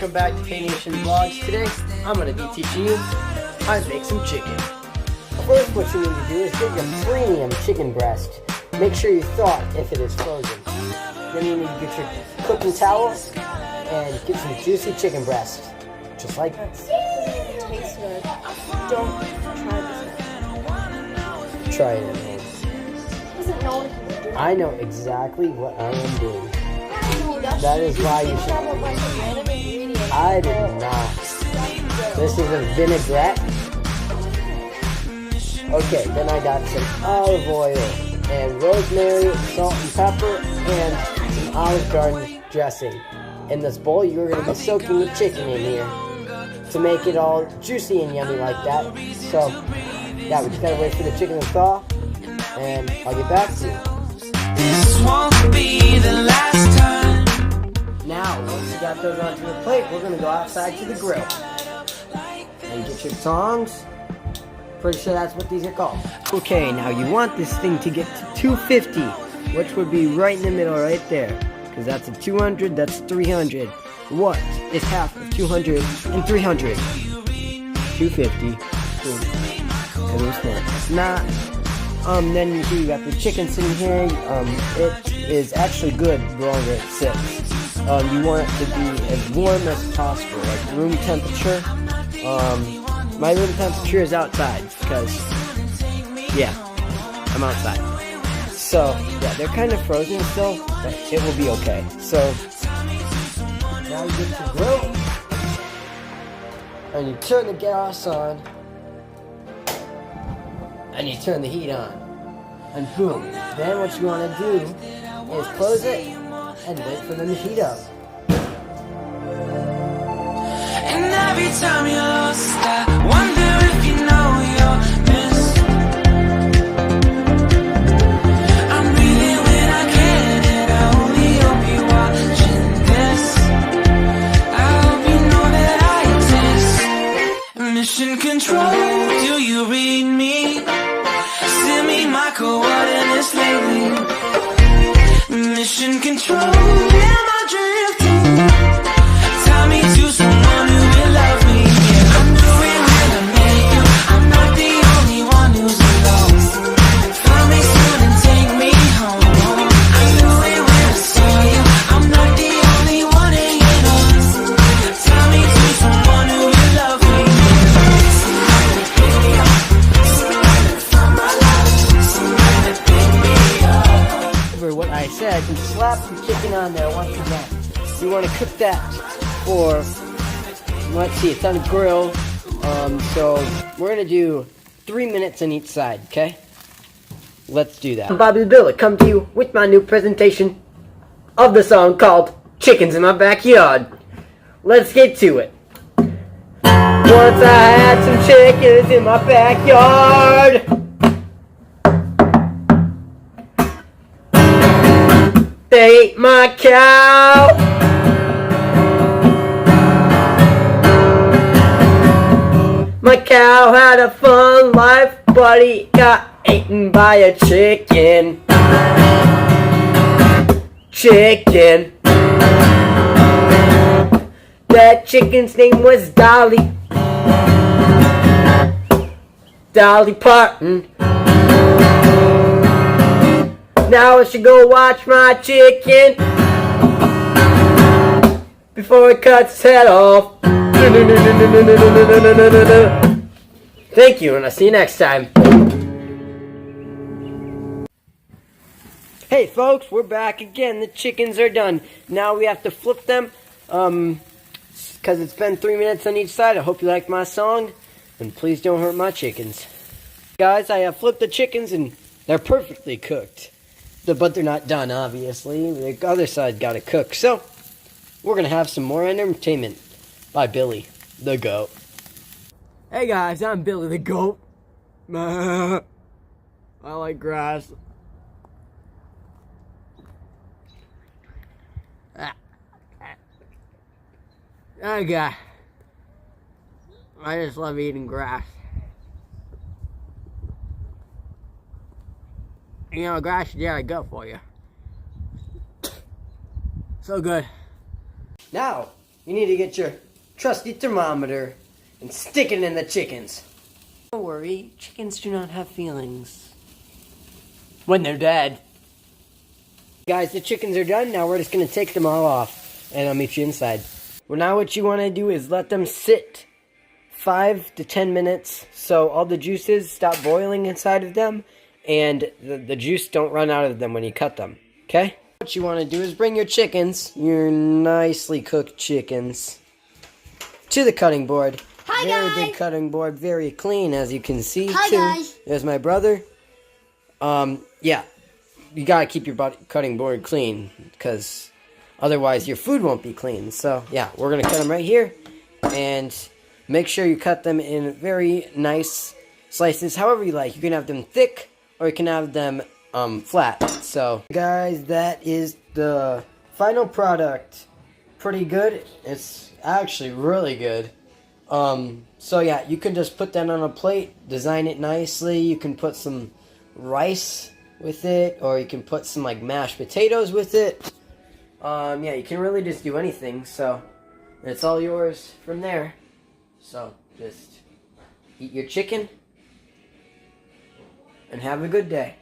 welcome back to K-Nation Vlogs. Today, I'm going to be teaching you how to make some chicken. First, what you need to do is get your premium chicken breast. Make sure you thaw it if it is frozen. Then you need to get your cooking towel and get some juicy chicken breast. Just like that. It tastes good. Don't try this. Try it at home. Doesn't know what he's doing. I know exactly what I am doing. That is why you should. I did not. This is a vinaigrette. Okay, then I got some olive oil and rosemary, salt and pepper, and some Olive Garden dressing. In this bowl, you're going to be soaking the chicken in here to make it all juicy and yummy like that. So, yeah, we just got to wait for the chicken to thaw, and I'll get back to you. This won't be the last time. Now, once you got those onto the plate, we're going to go outside to the grill. And get your tongs. Pretty sure that's what these are called. Okay, now you want this thing to get to 250, which would be right in the middle right there. Because that's a 200, that's 300. What is half of 200 and 300? 250. It's not. Then you see you got the chicken sitting here. It is actually good the longer it sits. You want it to be as warm as possible, like room temperature. My room temperature is outside because, yeah, I'm outside. So, yeah, they're kind of frozen still, but it will be okay. So, now you get your grill, and you turn the gas on, and you turn the heat on, and boom. Then what you want to do is close it, and wait for them to heat up. And every time you're lost, I wonder if you know you're missed. I'm breathing when I can, and I only hope you're watching this. I hope you know that I exist. Mission control, do you read me? Send me my coordinates lately. Mission control, am I drifting? Tie me to someone who will love me. Yeah, I'm doing when I make you. I'm not the only one who's alone. Find me soon and take me home. I knew it when I saw you. I'm not the only one hanging on. Tie me to someone who will love me. Somebody pick me up. Somebody find my love. Somebody pick me up. What I said, and slap some chicken on there once again. You want to cook that for, let's see, it's on a grill. So we're gonna do 3 minutes on each side, okay? Let's do that. I'm Bobby the Builder, come to you with my new presentation of the song called Chickens in My Backyard. Let's get to it. Once I had some chickens in my backyard. They ate my cow. My cow had a fun life, but he got eaten by a chicken. Chicken. That chicken's name was Dolly. Dolly Parton. Now I should go watch my chicken before it cuts its head off. Thank you, and I'll see you next time. Hey folks, we're back again. The chickens are done. Now we have to flip them, because it's been 3 minutes on each side. I hope you liked my song, and please don't hurt my chickens. Guys, I have flipped the chickens, and they're perfectly cooked. But they're not done, obviously. The other side got to cook. So, we're going to have some more entertainment by Billy the Goat. Hey guys, I'm Billy the Goat. I like grass. Okay. I just love eating grass. You know, grass is there I go for you. So good. Now, you need to get your trusty thermometer and stick it in the chickens. Don't worry, chickens do not have feelings when they're dead. Guys, the chickens are done. Now we're just going to take them all off, and I'll meet you inside. Well, now what you want to do is let them sit 5 to 10 minutes so all the juices stop boiling inside of them, and the juice don't run out of them when you cut them, okay? What you want to do is bring your chickens, your nicely cooked chickens, to the cutting board. Hi, very guys. big cutting board, very clean, as you can see. Hi, too. guys. There's my brother. Yeah, you gotta keep your cutting board clean, because otherwise your food won't be clean. So yeah, we're gonna cut them right here, and make sure you cut them in very nice slices, however you like. You can have them thick, or you can have them flat. So guys, that is the final product. Pretty good. It's actually really good. So yeah, you can just put that on a plate, design it nicely. You can put some rice with it, or you can put some like mashed potatoes with it. Yeah, you can really just do anything. So it's all yours from there. So just eat your chicken and have a good day.